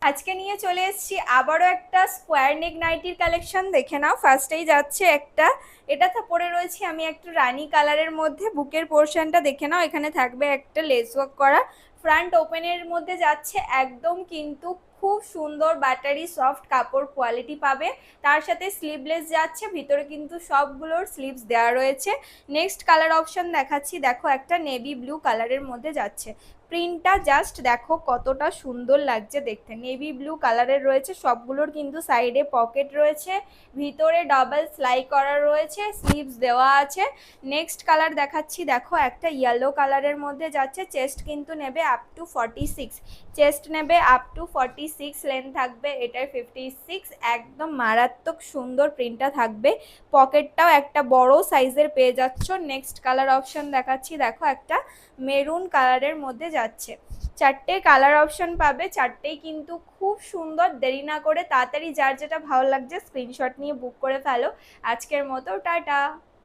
আজকে নিয়ে চলে এসেছি আবারও একটা স্কোয়ার নেক নাইটির কালেকশন। দেখে নাও, ফার্স্টেই যাচ্ছে একটা, এটা তো পরে রয়েছি আমি একটু রানী কালারের মধ্যে। বুকের পোর্শনটা দেখে নাও, এখানে থাকবে একটা লেস ওয়ার্ক করা। ফ্রন্ট ওপেনের মধ্যে যাচ্ছে, একদম কিন্তু খুব সুন্দর বাটারি সফট কাপড় কোয়ালিটি পাবে। তার সাথে স্লিভলেস যাচ্ছে, ভিতরে কিন্তু সবগুলোর স্লিভস দেওয়া রয়েছে। নেক্সট কালার অপশন দেখাচ্ছি, দেখো একটা নেভি ব্লু কালারের মধ্যে যাচ্ছে। প্রিন্টটা জাস্ট দেখো কতটা সুন্দর লাগছে দেখতে, নেভি ব্লু কালারের রয়েছে, সবগুলোর কিন্তু সাইডে পকেট রয়েছে, ভিতরে ডাবল সেলাই করা রয়েছে, স্লিভস দেওয়া আছে। নেক্সট কালার দেখাচ্ছি, দেখো একটা ইয়েলো কালারের মধ্যে যাচ্ছে। চেস্ট কিন্তু নেবে আপ টু 46, চেস্ট নেবে আপ টু 46, লেন্থ থাকবে এটার 56। একদম মারাত্মক সুন্দর প্রিন্টটা থাকবে, পকেটটাও একটা বড় সাইজের পেয়ে যাচ্ছ। নেক্সট কালার অপশন দেখাচ্ছি, দেখো একটা মেরুন কালারের মধ্যে যাচ্ছে। চারটে কালার অপশন পাবে, চারটেই কিন্তু খুব সুন্দর। দেরি না করে তাড়াতাড়ি যার যেটা ভালো লাগছে স্ক্রিনশট নিয়ে বুক করে ফেলো। আজকের মতো টাটা।